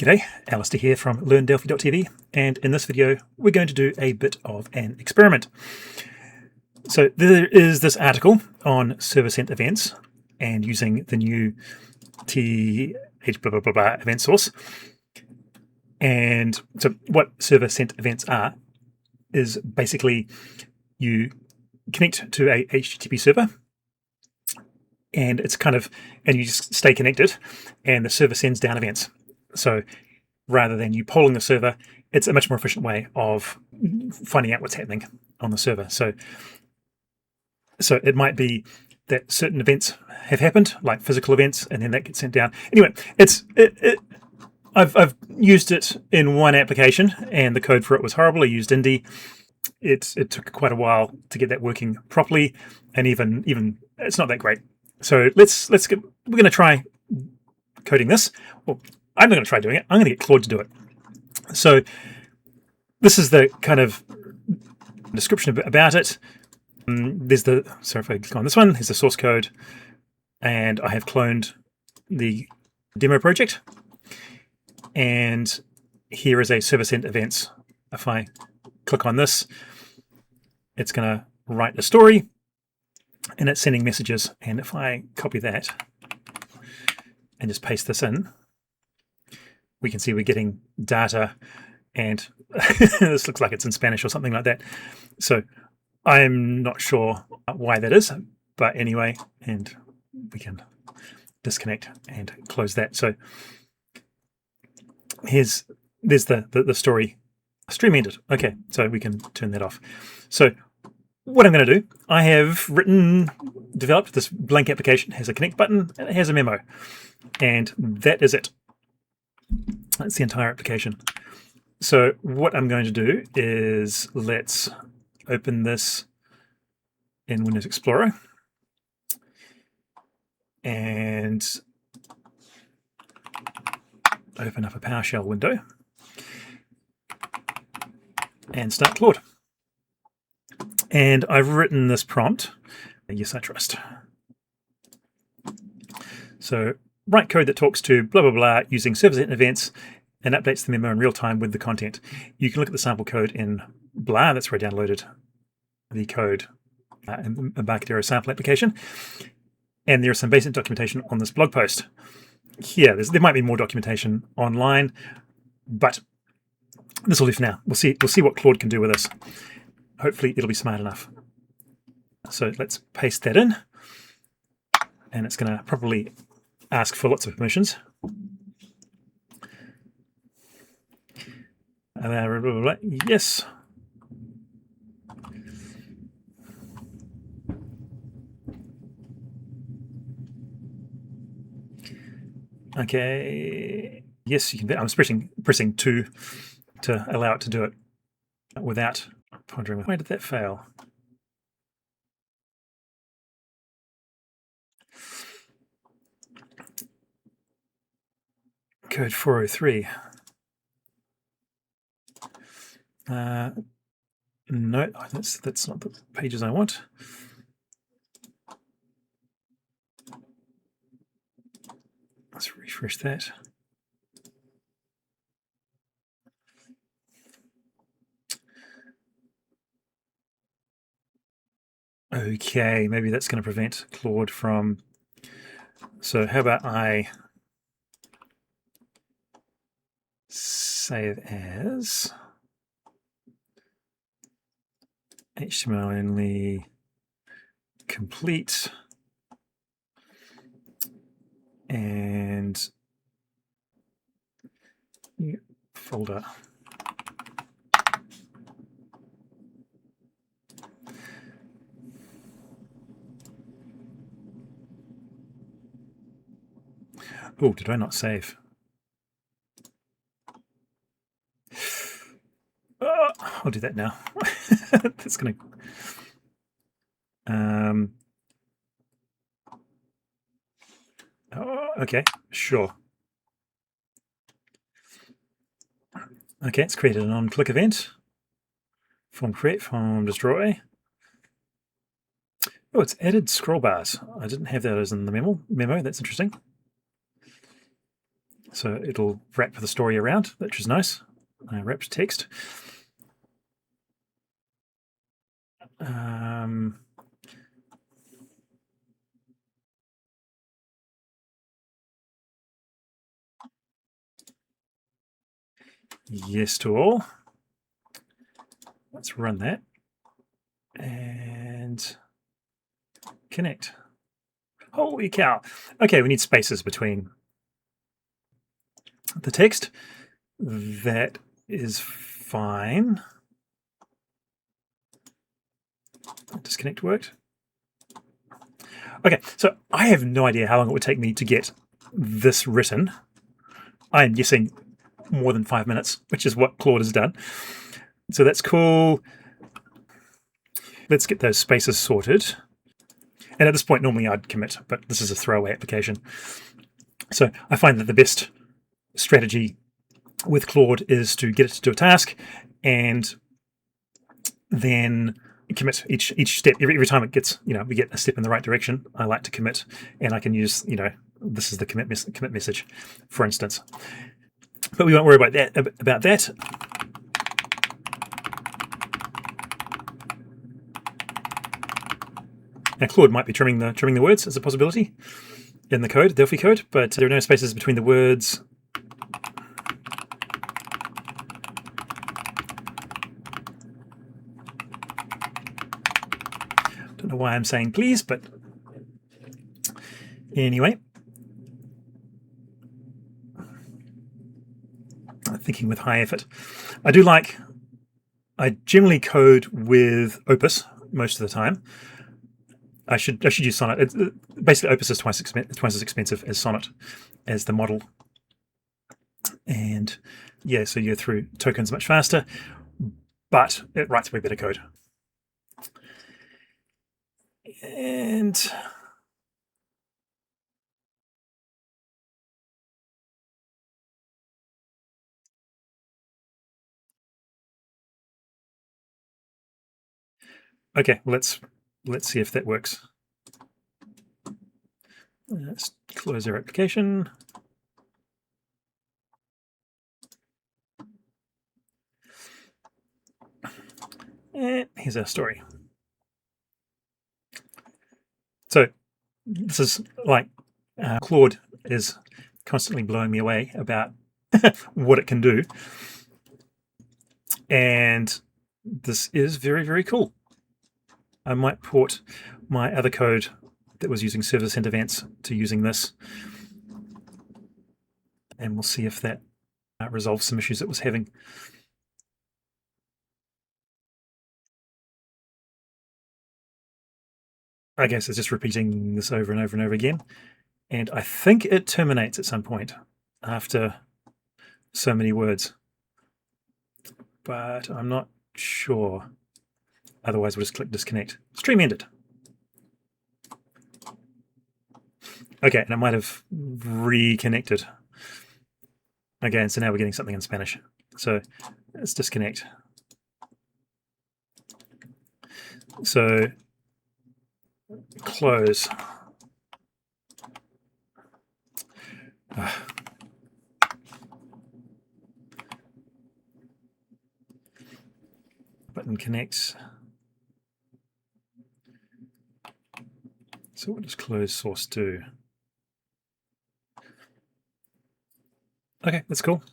G'day, Alister here from LearnDelphi.tv, and in this video we're going to do a bit of an experiment. So there is this article on server-sent events and using the new THTTPEventSource. And so what server-sent events are is basically you connect to a HTTP server and it's and you just stay connected and the server sends down events. So rather than you polling the server, it's a much more efficient way of finding out what's happening on the server. So it might be that certain events have happened, like physical events, and then that gets sent down. Anyway, I've used it in one application, and the code for it was horrible. I used Indy. It took quite a while to get that working properly, and even it's not that great. So we're going to try coding this. Well, I'm not going to try doing it. I'm going to get Claude to do it. So this is the kind of description about it. Sorry if I click on this one, here's the source code, and I have cloned the demo project. And here is a server-sent events. If I click on this, it's going to write a story, and it's sending messages. And if I copy that and just paste this in, we can see we're getting data, and this looks like it's in Spanish or something like that. So I'm not sure why that is, but anyway, and we can disconnect and close that. So there's the story stream ended. Okay, so we can turn that off. So what I'm going to do, I have developed this blank application. It has a connect button and it has a memo, and that is it. That's the entire application. So what I'm going to do is let's open this in Windows Explorer and open up a PowerShell window and start Claude. And I've written this prompt, yes, I trust. So write code that talks to blah, blah, blah using server-sent events and updates the memo in real time with the content. You can look at the sample code in blah, that's where I downloaded the code in Embarcadero sample application. And there is some basic documentation on this blog post. Here, there might be more documentation online, but this will do for now. We'll see what Claude can do with this. Hopefully it'll be smart enough. So let's paste that in, and it's going to probably ask for lots of permissions. Yes. Okay. Yes, you can. I'm pressing 2 to allow it to do it without pondering. Why did that fail? Code 403. No, that's not the pages I want. Let's refresh that. Okay, maybe that's going to prevent Claude from. So how about I save as HTML only complete and new folder. Oh, did I not save? I'll do that now. That's going to. Oh, okay, sure. Okay, it's created an on-click event. Form create, form destroy. Oh, it's added scroll bars. I didn't have that as in the memo. That's interesting. So it'll wrap the story around, which is nice. Wrapped text. Yes to all. Let's run that and connect. Holy cow. Okay, we need spaces between the text. That is fine. Disconnect worked. Okay, so I have no idea how long it would take me to get this written. I'm guessing more than 5 minutes, which is what Claude has done. So that's cool. Let's get those spaces sorted. And at this point, normally I'd commit, but this is a throwaway application. So I find that the best strategy with Claude is to get it to do a task and then commit each step. Every time it gets, we get a step in the right direction, I like to commit, and I can use, this is the commit message, for instance. But we won't worry about that. Now Claude might be trimming the words as a possibility in the code, Delphi code, but there are no spaces between the words. Don't know why I'm saying please, but anyway. Thinking with high effort. I generally code with Opus most of the time. I should use Sonnet. Basically, Opus is twice as expensive as Sonnet as the model. And yeah, so you're through tokens much faster, but it writes way better code. And okay, let's see if that works. Let's close our application. And here's our story. So this is like Claude is constantly blowing me away about what it can do. And this is very, very cool. I might port my other code that was using server-sent events to using this. And we'll see if that resolves some issues it was having. I guess it's just repeating this over and over and over again. And I think it terminates at some point after so many words. But I'm not sure. Otherwise, we'll just click disconnect. Stream ended. Okay, and I might have reconnected. Okay, and so now we're getting something in Spanish. So let's disconnect. So close. Button connects. So what does close source do? Okay, that's cool.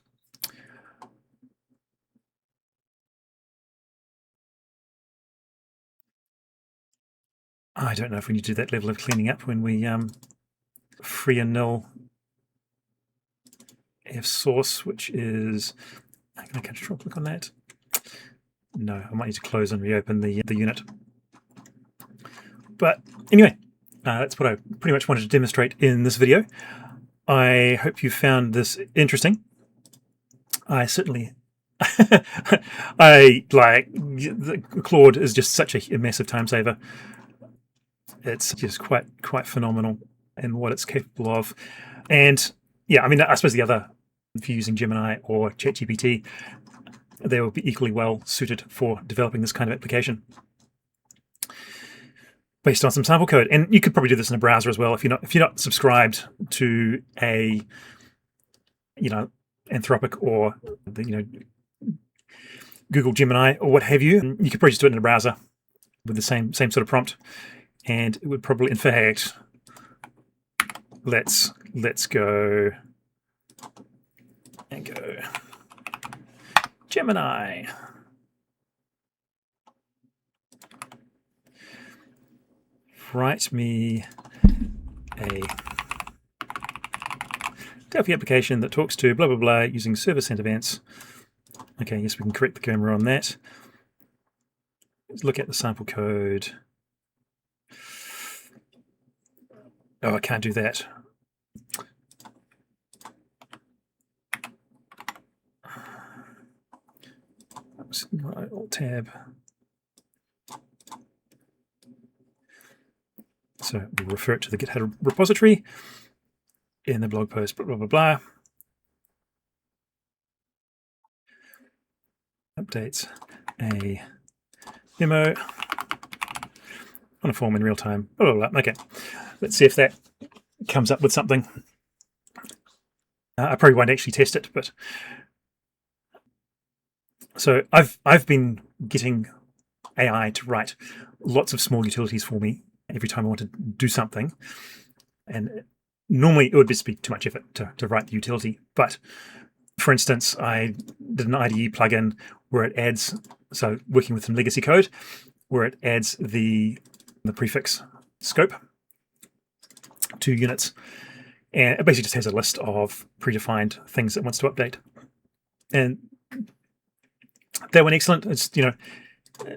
I don't know if we need to do that level of cleaning up when we free and null f source, which is, can I control click on that? No, I might need to close and reopen the unit. But anyway, that's what I pretty much wanted to demonstrate in this video. I hope you found this interesting. I certainly, Claude is just such a massive time saver. It's just quite phenomenal in what it's capable of. And yeah, I mean, I suppose the other, if you're using Gemini or ChatGPT, they will be equally well suited for developing this kind of application based on some sample code. And you could probably do this in a browser as well if you're not subscribed to a Anthropic or the Google Gemini or what have you. You could probably just do it in a browser with the same sort of prompt, and it would probably, in fact, let's go and go Gemini. Write me a Delphi application that talks to blah blah blah using server-sent events. Okay, yes, we can correct the grammar on that. Let's look at the sample code. Oh, I can't do that. Alt-tab. So we'll refer it to the GitHub repository in the blog post, blah, blah, blah, blah. Updates a memo on a form in real time, blah, blah, blah. Okay, let's see if that comes up with something. I probably won't actually test it, but so I've been getting AI to write lots of small utilities for me every time I want to do something, and normally it would just be too much effort to write the utility. But for instance, I did an IDE plugin where it adds, so working with some legacy code, where it adds the prefix scope to units, and it basically just has a list of predefined things it wants to update. And that went excellent. It's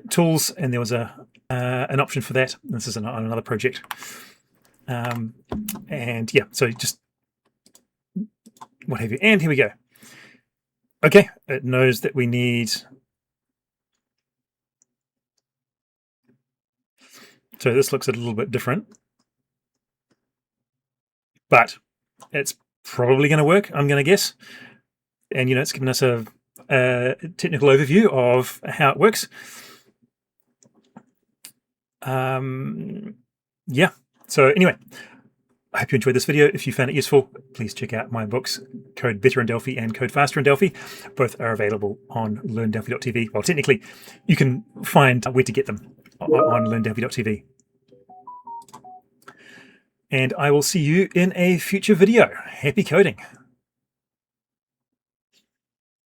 tools, and there was an option for that. This is on another project, and yeah, so just what have you. And here we go. Okay, it knows that we need. So this looks a little bit different, but it's probably going to work, I'm going to guess. And it's given us a technical overview of how it works. Yeah. So anyway, I hope you enjoyed this video. If you found it useful, please check out my books, Code Better in Delphi and Code Faster in Delphi. Both are available on learndelphi.tv. Well, technically, you can find where to get them on learndelphi.tv. And I will see you in a future video. Happy coding.